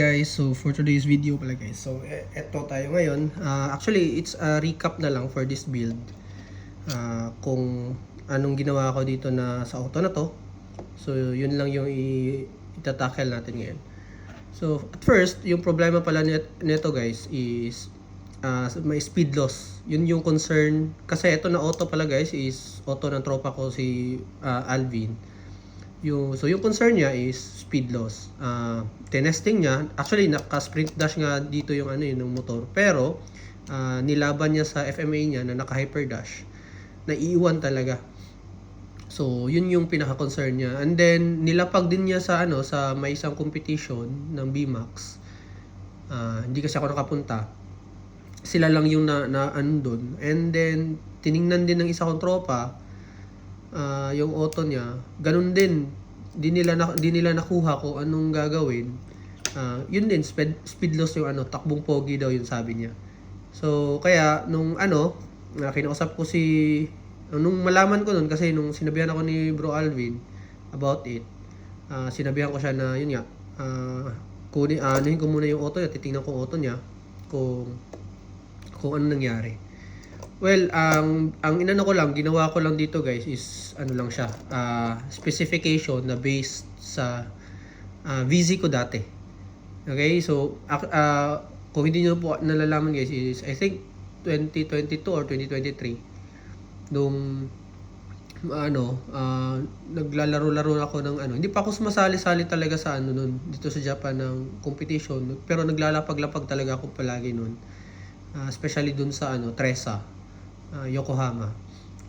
Guys, so for today's video pala guys, so eto tayo ngayon. Actually, it's a recap na lang for this build. Kung anong ginawa ko dito na sa auto na to. So yun lang yung itatackle natin ngayon. So at first, yung problema pala nito guys is may speed loss. Yun yung concern. Kasi ito na auto pala guys is auto ng tropa ko si Alvin. So yung concern niya is speed loss. Tinesting niya, actually naka-sprint dash nga dito yung yung motor, pero nilaban niya sa FMA niya na naka-hyper dash. Naiiwan talaga. So yun yung pinaka-concern niya. And then nilapag din niya sa sa may isang competition ng BMAX. Hindi kasi ako nakapunta. Sila lang yung na doon. And then tiningnan din ng isa kong tropa yung auto niya, ganun din. Di nila nakuha ko anong gagawin. Yun din, speed loss yung takbong pogi daw yung sabi niya. So kaya nung kinausap ko nung malaman ko nun, kasi nung sinabihan ako ni Bro Alvin about it, sinabihan ko siya na yun nga, anuhin ko muna yung auto niya, titingnan ko auto niya kung ano nangyari. Well, ang inano ko lang, ginawa ko lang dito guys is lang siya, specification na based sa VZ ko dati. Okay, so kung hindi nyo po nalalaman guys is I think 2022 or 2023 nung naglalaro-laro ako ng hindi pa ako sumasali-sali talaga sa nun dito sa Japan ng competition, pero naglalapag-lapag talaga ako palagi nun, especially dun sa Tresa, Yokohama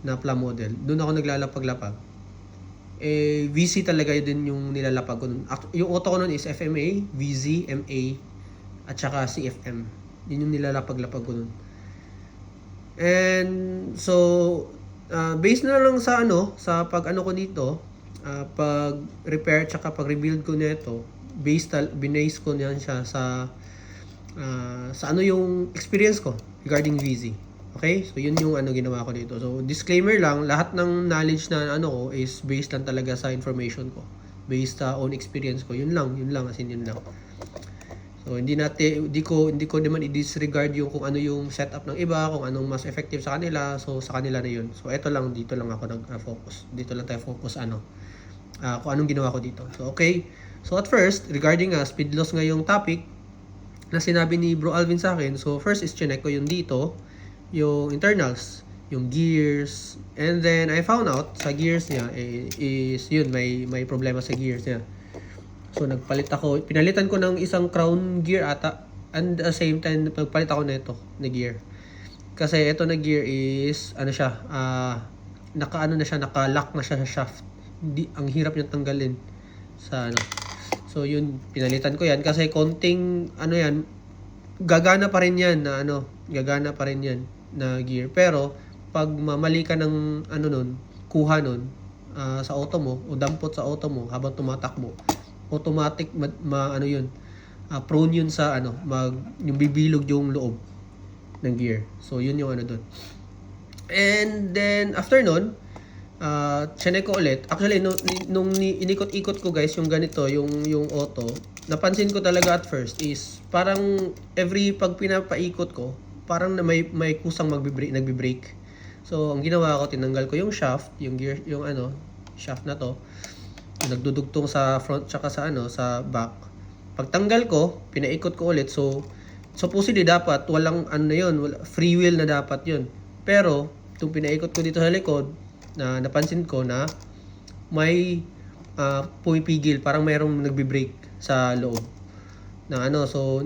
na Pla model. Doon ako naglalapag-lapag. VZ talaga din yung nilalapag ko nun. Yung auto ko nun is FMA, VZ, MA, at saka CFM. Yun yung nilalapag-lapag ko nun. And so, based na lang sa sa pag ko dito, pag repair at saka pag rebuild ko nito, binase ko niyan siya sa yung experience ko regarding VZ. Okay? So yun yung ginawa ko dito. So disclaimer lang, lahat ng knowledge na ko is based lang talaga sa information ko. Based sa own experience ko. Yun lang, as in yun lang. So hindi ko naman i-disregard yung kung ano yung setup ng iba, kung anong mas effective sa kanila. So sa kanila na yun. So dito lang ako nag-focus. Dito lang tayo focus kung anong ginawa ko dito. So okay. So at first, regarding speed loss nga yung topic na sinabi ni Bro Alvin sa akin. So first is chinek ko yung dito, yung internals, yung gears, and then I found out sa gears niya is yun, may problema sa gears niya. So pinalitan ko ng isang crown gear ata, and at the same time nagpalit ako nito na gear. Kasi ito na gear is naka-lock na siya sa shaft. Ang hirap niyang tanggalin sa So yun, pinalitan ko yan kasi konting yan, gagana pa rin yan na gear. Pero pag mamali ka ng kuha nun sa auto mo o dampot sa auto mo habang tumatakbo, automatic prone yun sa yung bibilog yung loob ng gear. So yun yung doon. And then after nun, chinek ko ulit. Actually nung inikot-ikot ko guys yung ganito, yung auto, napansin ko talaga at first is parang every pag pinapaikot ko, parang may kusang nagbi-brake. So ang ginawa ko, tinanggal ko yung shaft, yung gear, yung shaft na to, nagdudugtong sa front tsaka sa back. Pagtanggal ko, pinaikot ko ulit. So supposedly dapat walang free wheel na dapat yun. Pero itong pinaikot ko dito sa likod, napansin ko na may pumipigil, parang mayroong nagbi-brake sa loob na so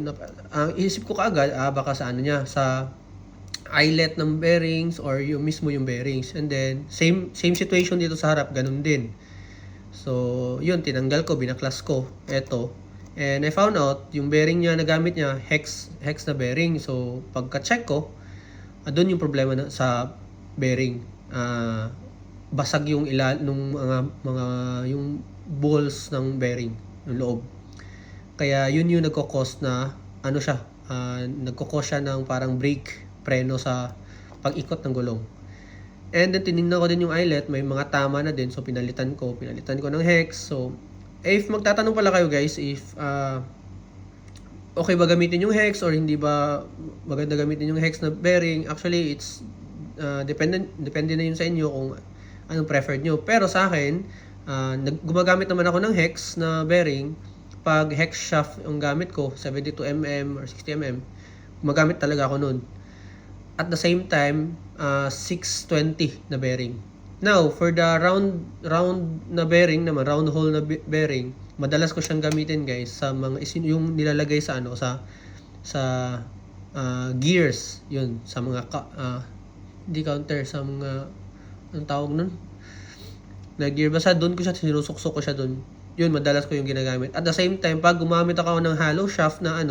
ang isip ko kaagad baka sa sa eyelet ng bearings or yung mismo yung bearings. And then same situation dito sa harap, ganun din. So yun, tinanggal ko, binaklas ko eto, and I found out yung bearing niya na gamit niya hex na bearing. So pagka-check ko, doon yung problema sa bearing. Basag yung nung mga yung balls ng bearing ng loob. Kaya yun yung nagko-cause na nagko-cause siya ng parang brake, preno sa pag-ikot ng gulong. And then tinignan ko din yung eyelet, may mga tama na din, so pinalitan ko ng hex. So if magtatanong pala kayo guys, if okay ba gamitin yung hex or hindi ba maganda gamitin yung hex na bearing. Actually, it's depende na yun sa inyo kung anong preferred nyo. Pero sa akin, gumagamit naman ako ng hex na bearing. Pag hex shaft yung gamit ko, 72mm or 60mm, gumagamit talaga ako nun. At the same time, 620 na bearing. Now, for the round na bearing naman, round hole na bearing, madalas ko siyang gamitin guys sa mga yung nilalagay sa gears, yun, sa mga hindi counter, sa mga anong tawag nun? Na gear, basta doon ko siya, sinusuksok ko siya doon. Yun, madalas ko yung ginagamit. At the same time, pag gumamit ako ng hollow shaft na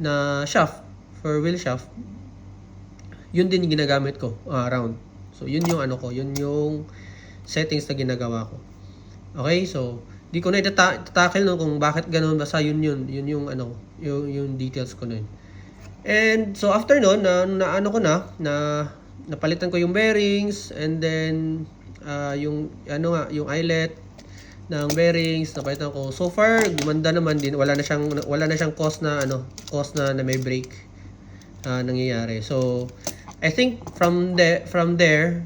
na shaft, for wheel shaft, yun din yung ginagamit ko, round. So, yun yung yun yung settings na ginagawa ko. Okay, so, di ko na itatakil no kung bakit ganoon, basta yun yung yung details ko nun. And, so, after nun, napalitan ko yung bearings, and then, yung eyelet ng bearings, napalitan ko. So far, gumanda naman din. Wala na siyang cause na may break nangyayari. So, I think from there,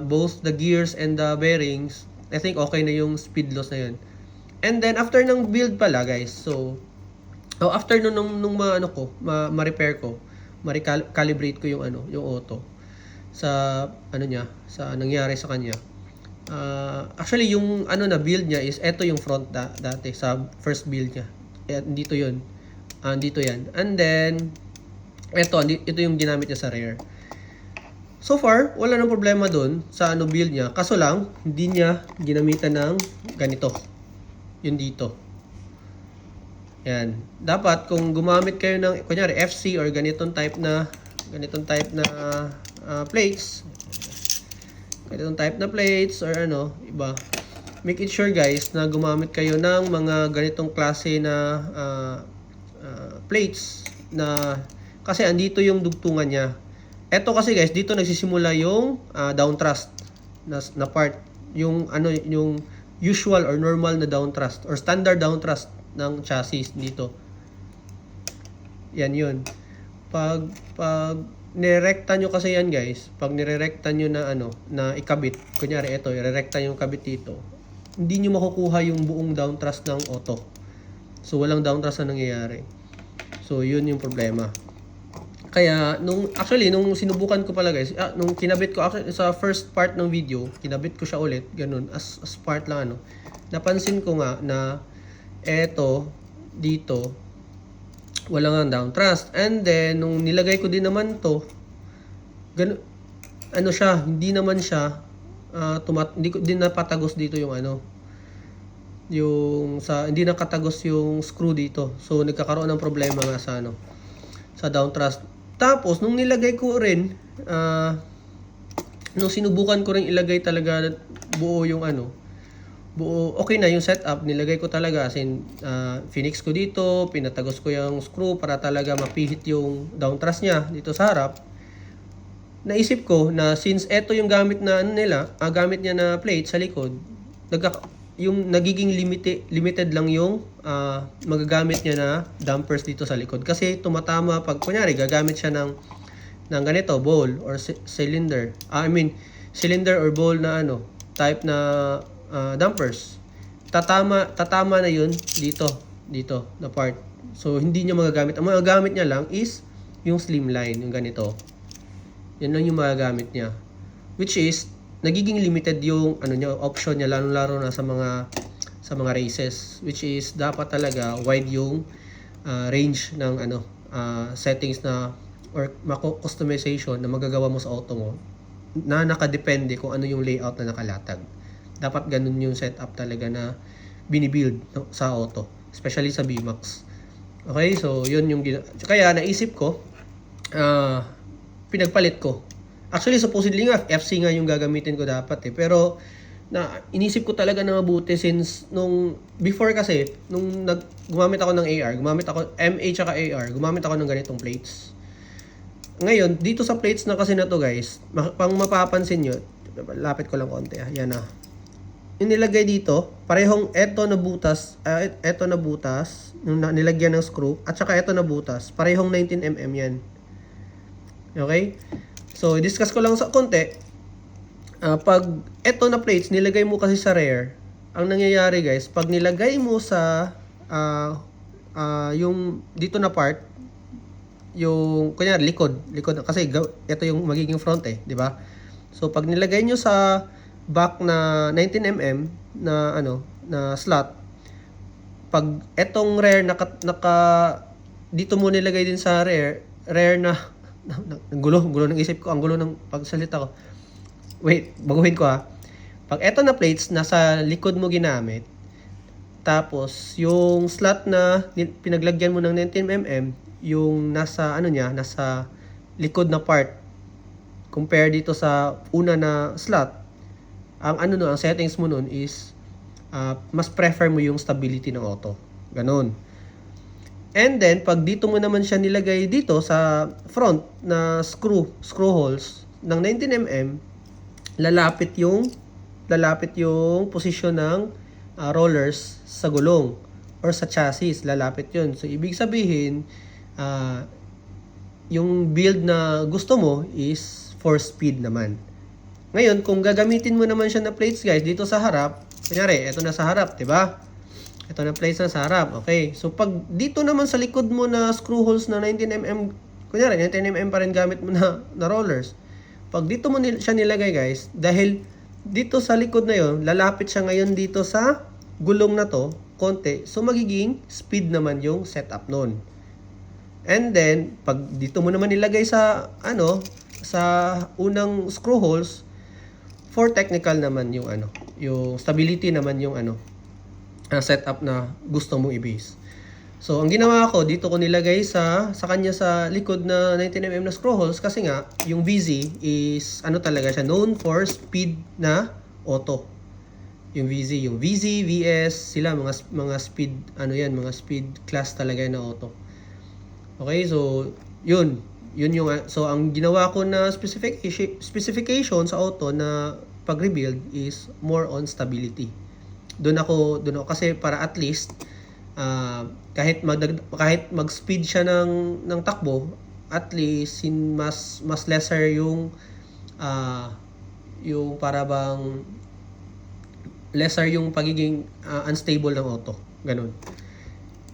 both the gears and the bearings, I think okay na yung speed loss na yun. And then after ng build pala, guys. So after nung ma-repair ko, ma-calibrate ko yung yung auto sa sa nangyari sa kanya. Actually yung na build niya is eto yung front dati sa first build niya. Dito yun. Dito yan. And then ito yung ginamit niya sa rear. So far, wala nang problema doon sa build niya. Kaso lang, hindi niya ginamitan ng ganito. Yun dito. Yan. Dapat kung gumamit kayo ng kunyari FC or ganitong type na plates, ganitong type na plates or iba, make it sure guys na gumamit kayo ng mga ganitong klase na plates na kasi andito yung dugtungan niya. Ito kasi guys, dito nagsisimula yung down thrust na part, yung yung usual or normal na down thrust or standard down thrust ng chassis dito. Yan yun. Pag nirekta nyo kasi yan guys, pag nirerekta nyo na ikabit, kunyari ito, irerekta nyo yung kabit dito, hindi nyo makukuha yung buong down thrust ng auto. So walang down thrust na nangyayari. So yun yung problema. Kaya nung sinubukan ko pala guys, nung kinabit ko sa first part ng video, kinabit ko siya ulit, ganun, as part lang napansin ko nga na eto dito wala nga down thrust. And then nung nilagay ko din naman to, ganun, siya, hindi naman siya hindi ko din napatagos dito yung hindi nakatagos yung screw dito. So nagkakaroon ng problema nga sa sa down thrust. Tapos, nung nilagay ko rin, nung sinubukan ko rin ilagay talaga buo yung okay na yung setup, nilagay ko talaga, as in, finix ko dito, pinatagos ko yung screw para talaga mapihit yung down thrust niya dito sa harap. Naisip ko na since eto yung gamit na gamit niya na plate sa likod, yung nagiging limited lang yung magagamit niya na dampers dito sa likod. Kasi tumatama pag kunyari gagamit siya ng ganito, bowl or cylinder. Cylinder or bowl na type na dampers. Tatama na yun dito na part. So hindi niya magagamit. Ang magagamit niya lang is yung slimline, yung ganito. Yan lang yung magagamit niya. Which is nagiging limited yung option niya, lalo na sa mga races, which is dapat talaga wide yung range ng settings na or customization na magagawa mo sa auto mo na nakadepende kung ano yung layout na nakalatag. Dapat ganun yung setup talaga na binibuild sa auto, especially sa VMAX. Okay, so yun yung kaya naisip ko, pinagpalit ko. Actually, supposedly nga, FC nga yung gagamitin ko dapat pero inisip ko talaga na mabuti since nung before kasi, nung gumamit ako ng AR, gumamit ako MA tsaka AR, gumamit ako ng ganitong plates. Ngayon, dito sa plates na kasi na to guys, pang mapapansin nyo, lapit ko lang konti yan inilagay dito, parehong eto na butas, yung nilagyan ng screw, at saka eto na butas, parehong 19mm yan. Okay? So, discuss ko lang sa konti. Pag eto na plates, nilagay mo kasi sa rear, ang nangyayari guys, pag nilagay mo sa yung dito na part, yung kunyari likod kasi ito yung magiging front di ba? So pag nilagay nyo sa back na 19mm na na slot, pag etong rear naka dito mo nilagay din sa rear na ang gulo ng isip ko, ang gulo ng pagsalita ko. Wait, baguhin ko Pag eto na plates nasa likod mo ginamit, tapos yung slot na pinaglagyan mo ng 19mm, yung nasa nasa likod na part, compare dito sa una na slot, ang ang settings mo nun is mas prefer mo yung stability ng auto. Ganon. And then pag dito mo naman siya nilagay dito sa front na screw holes ng 19mm, lalapit yung posisyon ng rollers sa gulong or sa chassis, lalapit yun. So ibig sabihin, yung build na gusto mo is 4-speed naman. Ngayon, kung gagamitin mo naman siya na plates guys dito sa harap, kunyari, ito na sa harap, 'di ba? Ito na plates na sa harap. Okay. So pag dito naman sa likod mo na screw holes na 19mm, kunyari 19mm pa rin gamit mo na rollers. Pag dito mo siya nilagay guys, dahil dito sa likod na 'yon, lalapit siya ngayon dito sa gulong na to, konti. So magiging speed naman yung setup nun. And then, pag dito mo naman nilagay sa sa unang screw holes, for technical naman yung yung stability naman yung setup na gusto mong i-base. So, ang ginawa ko, dito ko nilagay sa kanya sa likod na 19mm na screw holes kasi nga, yung VZ is talaga siya, known for speed na auto. Yung VZ, VS, sila mga speed, mga speed class talaga na auto. Okay, so yun yung so ang ginawa ko na specification sa auto na pag-rebuild is more on stability. Doon ako kasi para at least kahit mag-speed siya ng takbo, at least mas lesser yung para bang lesser yung pagiging unstable ng auto, ganun.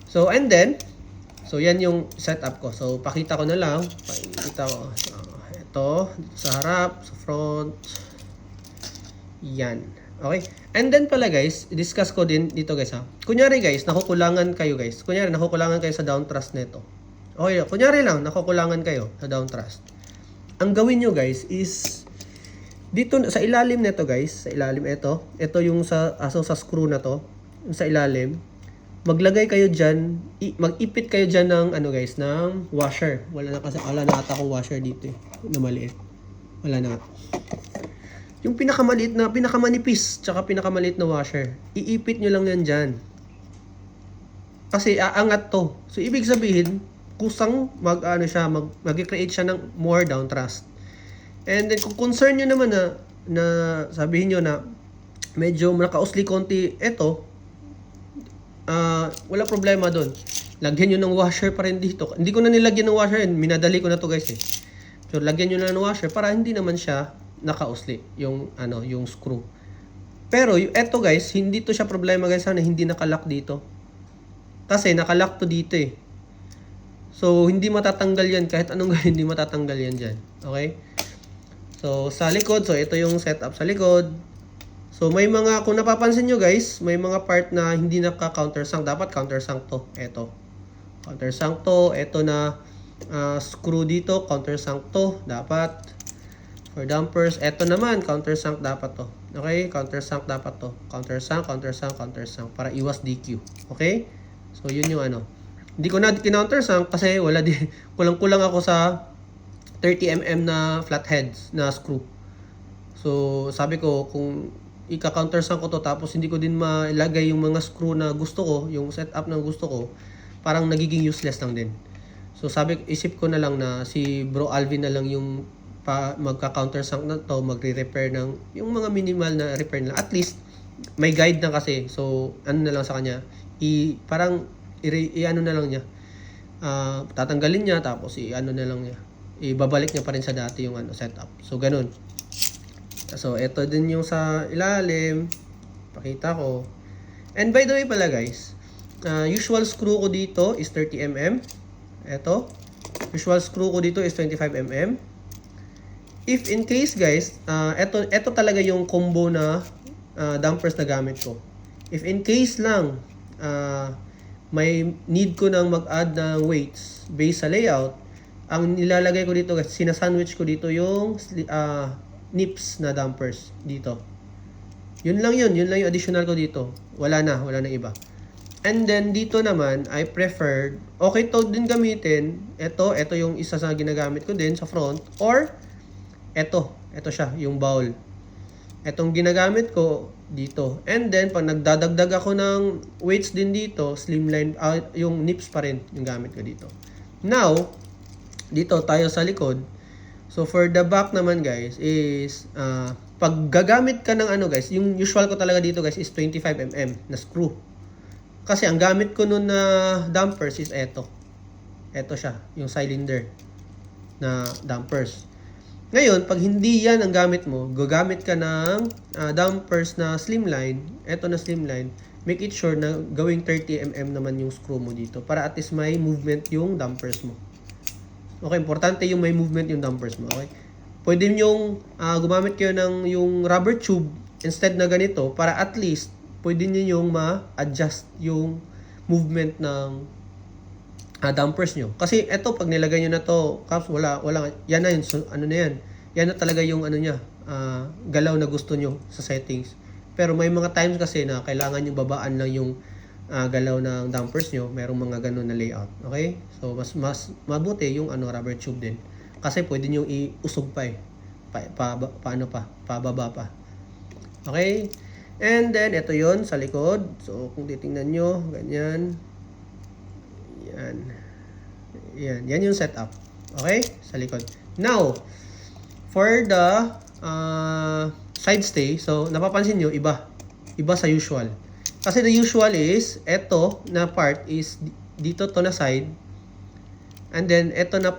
So and then yan yung setup ko. So pakita ko na lang, ito sa harap, sa front, yan. Okay, and then pala guys, discuss ko din dito guys kunyari guys, nakukulangan kayo sa down thrust nito. Okay, kunyari lang nakukulangan kayo sa down thrust. Ang gawin nyo guys is dito sa ilalim nito guys, sa ilalim ito yung sa screw na to, sa ilalim, maglagay kayo diyan, mag-ipit kayo diyan ng guys, ng washer. Wala na ata akong washer dito na maliit. Wala na. Yung pinakamanipis, tsaka pinakamaliit na washer, iipit nyo lang yan dyan. Kasi aangat to. So ibig sabihin, kusang mag-create siya ng more down thrust. And then kung concern nyo naman na sabihin nyo na medyo nakausli konti ito, wala problema doon. Lagyan nyo ng washer pa rin dito. Hindi ko na nilagyan ng washer, minadali ko na to guys So lagyan nyo na ng washer para hindi naman siya nakausli yung screw. Pero eto guys, hindi to siya problema guys na hindi nakalock dito. Kasi nakalock to dito So hindi matatanggal yan, kahit anong gawin hindi matatanggal yan diyan. Okay? So sa likod, so ito yung setup sa likod. So may kung napapansin nyo guys, may mga part na hindi naka-countersunk. Dapat countersunk to. Ito. Countersunk to. Ito na screw dito. Countersunk to. Dapat. For dampers. Ito naman. Countersunk dapat to. Okay? Countersunk dapat to. Countersunk. Para iwas DQ. Okay? So yun yung Hindi ko na kinountersunk kasi kulang-kulang ako sa 30mm na flatheads na screw. So sabi ko, kung ika-countersunk ko to tapos hindi ko din mailagay yung mga screw na gusto ko, yung setup na gusto ko, parang nagiging useless lang din. So isip ko na lang na si Bro Alvin na lang yung magka-countersunk na to, magre-repair ng yung mga minimal na repair na at least may guide na kasi. So, ano na lang sa kanya, parang i-ano na lang niya. Tatanggalin niya tapos i-ano na lang niya. Ibabalik niya pa rin sa dati yung setup. So, ganun. So, ito din yung sa ilalim. Pakita ko. And by the way pala guys, usual screw ko dito is 30mm. Ito. Usual screw ko dito is 25mm. If in case guys, ito talaga yung combo na dampers na gamit ko. If in case lang, may need ko nang mag-add ng weights based sa layout, ang nilalagay ko dito guys, sinasandwich ko dito yung nips na dampers dito. Yun lang yung additional ko dito. Wala na iba. And then dito naman, I preferred, okay to din gamitin. Ito yung isa sa ginagamit ko din sa front. Or, ito siya, yung bowl. Etong ginagamit ko dito. And then, pag nagdadagdag ako ng weights din dito, slimline, yung nips pa rin yung gamit ko dito. Now, dito tayo sa likod. So, for the back naman guys, is, pag gagamit ka ng guys, yung usual ko talaga dito guys is 25mm na screw. Kasi ang gamit ko nun na dampers is eto. Eto siya, yung cylinder na dampers. Ngayon, pag hindi yan ang gamit mo, gagamit ka ng dampers na slimline, eto na slimline, make it sure na gawing 30mm naman yung screw mo dito para at least may movement yung dampers mo. Okay, importante yung may movement yung dampers mo, okay? Pwede yung gumamit kayo ng yung rubber tube instead na ganito para at least pwede niyo yung ma-adjust yung movement ng dampers nyo. Kasi eto, pag nilagay nyo na to, caps, wala, yan na yun, so, ano na yan. Yan na talaga yung niya, galaw na gusto nyo sa settings. Pero may mga times kasi na kailangan yung babaan lang yung galaw ng dampers nyo. Merong mga ganun na layout. Okay? So, mas mabuti yung rubber tube din. Kasi pwede nyo iusog pa pababa pa. Okay? And then, ito yon sa likod. So, kung titingnan nyo, ganyan. Yan yung setup. Okay? Sa likod. Now, for the side stay, so, napapansin nyo, iba sa usual. Kasi the usual is, ito na part is, dito to na side. And then, ito na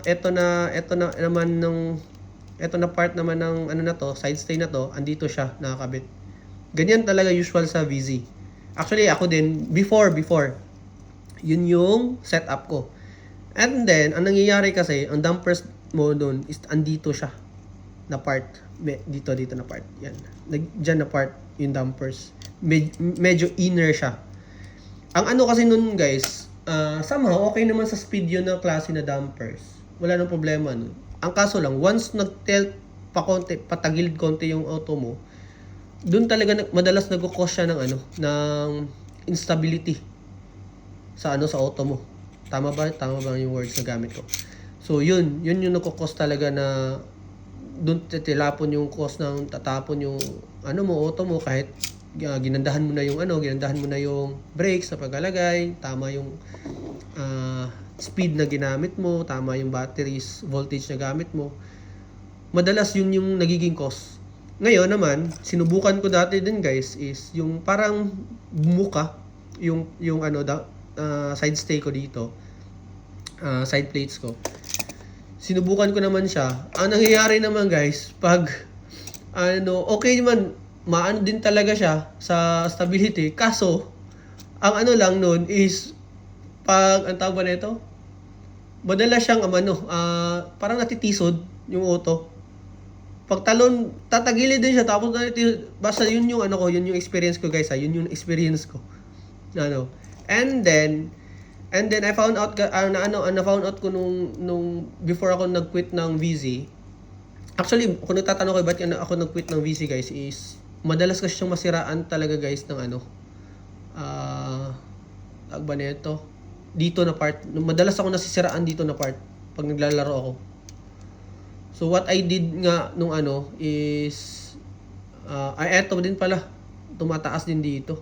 part naman ng na to, side stay na to, andito siya, nakakabit. Ganyan talaga usual sa VZ. Actually, ako din, before, yun yung setup ko. And then, ang nangyayari kasi, ang dampers mo doon is andito siya na part. Dito na part. Yan. Diyan na part yung dampers. Medyo inner siya. Ang kasi nun guys, somehow, okay naman sa speed yun ng klase na dampers. Wala nang problema nun. Ang kaso lang, once nag-tilt patagilid konti yung auto mo, doon talaga madalas nagko-cause siya ng instability sa auto mo. Tama ba yung words na gamit ko? So yun yung nagko-cause talaga na doon titilapon yung cause ng tatapon yung auto mo kahit ginandahan mo na yung brakes sa paglalagay, tama yung speed na ginamit mo, tama yung batteries voltage na gamit mo. Madalas yun yung nagiging cause. Ngayon naman, sinubukan ko dati din guys is yung parang bumuka yung side stay ko dito, side plates ko. Sinubukan ko naman siya. Ang nangyayari naman guys, pag okay naman, maano din talaga siya sa stability. Kaso, ang lang nun is pag ang tawag ba nito? Madalas siyang parang natitisod yung auto. Pag talon, tatagilid din siya tapos basta yun yung yun yung experience ko guys, yun yung experience ko. And then I found out na-found out ko nung before ako nag-quit ng VZ. Actually, kung nagtatanong kayo ba't ako nag-quit ng VZ guys is madalas kasi siyang masiraan talaga guys ng tawag ba nito? Dito na part. Madalas ako nasisiraan dito na part pag naglalaro ako. So what I did nga nung is eto din pala, tumataas din dito.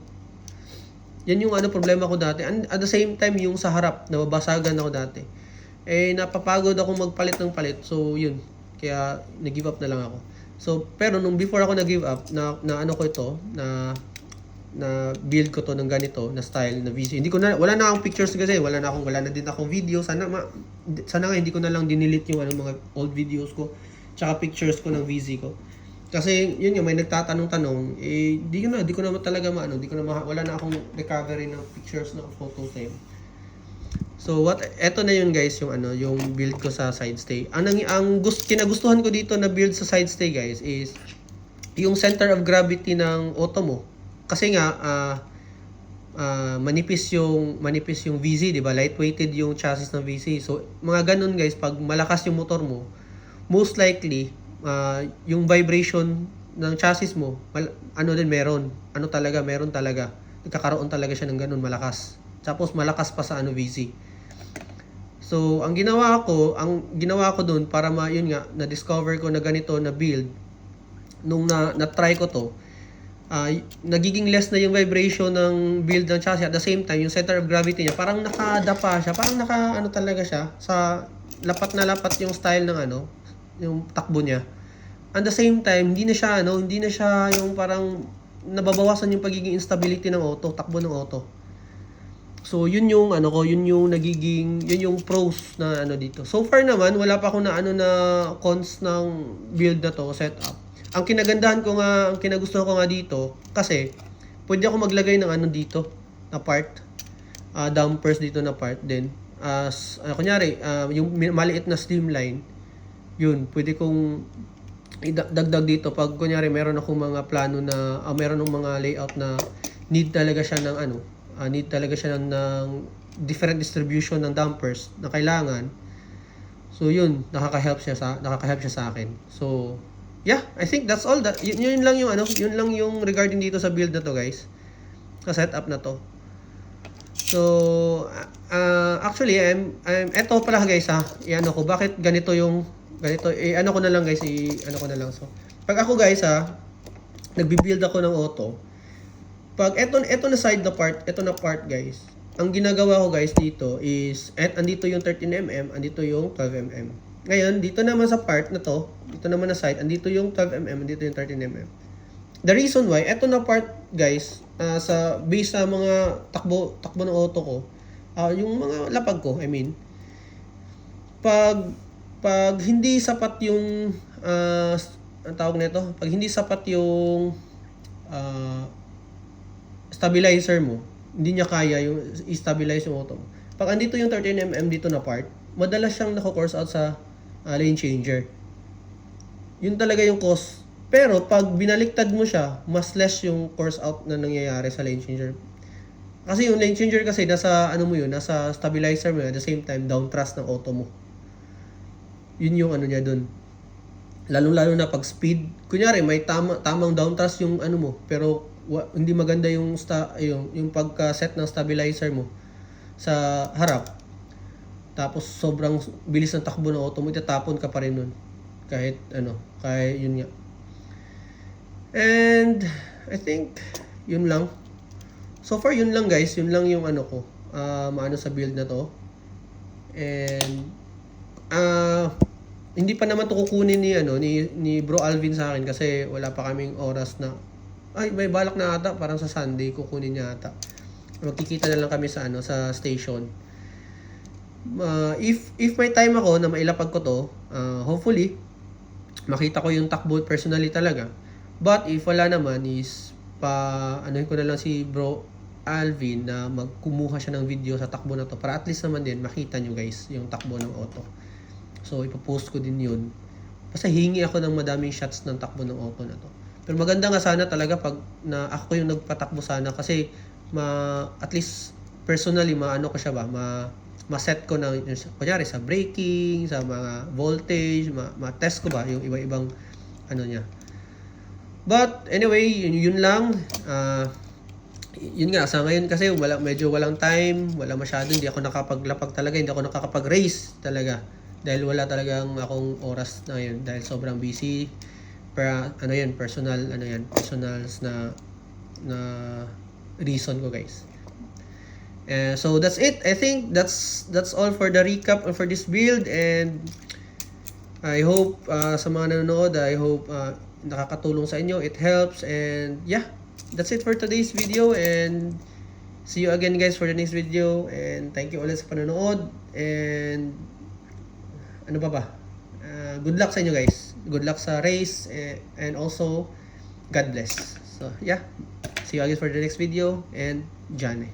Yan yung problema ko dati. And at the same time yung sa harap, nababasagan ako dati. Napapagod ako magpalit ng palit. So yun, kaya nag-give up na lang ako. So pero nung before ako nag-give up na ko ito, na na build ko to ng ganito na style na VC. Wala na akong pictures kasi, wala na din akong video. Sana nga hindi ko na lang dinilit yung mga old videos ko tsaka pictures ko ng VC ko. Kasi yun yung may nagtatanong-tanong, di ko na talaga wala na akong recovery ng pictures ng photo frame. So eto na yun guys, yung build ko sa side stay. Kinagustuhan ko dito na build sa side stay guys is yung center of gravity ng auto mo. Kasi nga manipis yung VZ, di ba? Lightweighted yung chassis ng VZ. So mga ganun guys, pag malakas yung motor mo, most likely yung vibration ng chassis mo, meron talaga. Nagkakaroon talaga siya ng ganun malakas. Tapos malakas pa sa VZ. So, ang ginawa ko doon para na-discover ko na ganito na build, nung na-try ko to, nagiging less na yung vibration ng build ng chassis. At the same time, yung center of gravity niya, parang nakadapa siya, parang talaga siya, sa lapat na lapat yung style ng yung takbo niya. At the same time, hindi na siya yung parang nababawasan yung pagiging instability ng takbo ng auto. So, yun yung pros na dito. So far naman, wala pa akong na cons ng build na to, setup. Ang kinagustuhan ko nga dito, kasi pwede ako maglagay ng dito na part, dampers dito na part din. Kunyari, yung maliit na streamline, yun, pwede kong idagdag dito pag kunyari meron akong mga plano na meron akong mga layout na need talaga siya ng different distribution ng dampers na kailangan. So yun, nakaka-help siya sa akin. So yeah, I think that's all. Yun lang yung regarding dito sa build na to guys, sa setup na to. So actually eto pala guys bakit ganito ko na lang guys, So, pag ako guys nagbi-build ako ng auto, pag eto na side na part, eto na part guys, ang ginagawa ko guys dito is, andito yung 13mm, andito yung 12mm. Ngayon, dito naman sa part na to, dito naman na side, andito yung 12mm, andito yung 13mm. The reason why, eto na part guys, based sa mga takbo ng auto ko, yung mga lapag ko, pag hindi sapat yung ang tawag nito, pag hindi sapat yung stabilizer mo, hindi niya kaya yung i-stabilize yung auto mo. Pag andito yung 13mm dito na part, madalas siyang nako-course out sa lane changer. Yun talaga yung cause. Pero pag binaliktad mo siya, mas less yung course out na nangyayari sa lane changer. Kasi yung lane changer kasi nasa nasa stabilizer mo, at the same time down thrust ng auto mo. Yun yung niya dun. Lalo na pag speed, kunyari may tamang down thrust yung mo, pero hindi maganda yung pagka-set ng stabilizer mo sa harap. Tapos sobrang bilis ng takbo ng auto mo, itatapon ka pa rin nun. Kahit yun nga. And I think yun lang. So far yun lang guys, yun lang yung ko, sa build na to. And hindi pa naman to kukunin ni Bro Alvin sa akin kasi wala pa kaming oras na may balak na ata, parang sa Sunday kukunin niya ata. Magkikita na lang kami sa sa station. If may time ako na mailapag ko to, hopefully makita ko yung takbo personally talaga. But if wala naman is ko na lang si Bro Alvin na magkumuha siya ng video sa takbo na to para at least naman din makita nyo guys yung takbo ng auto. So ipopost ko din yun. Basta hingi ako ng madaming shots ng takbo ng auto na to. Pero maganda nga sana talaga pag ako yung nagpatakbo sana kasi at least personally ko siya ma-set ko na kunyari sa braking, sa mga voltage, ma-test ko ba yung iba-ibang niya. But anyway, yun lang. Yun nga, sa ngayon kasi medyo walang time, wala masyado, hindi ako nakapaglapag talaga, hindi ako nakakapag-race talaga. Dahil wala talagang akong oras na yun, dahil sobrang busy. Personals na reason ko guys. So that's it. I think that's all for the recap for this build, and I hope sa mga nanonood, I hope nakakatulong sa inyo, it helps, and yeah, that's it for today's video, and see you again guys for the next video, and thank you ulit sa panonood, and ano ba? Good luck sa inyo guys. Good luck sa race, and also God bless. So yeah, see you again for the next video, and Jane.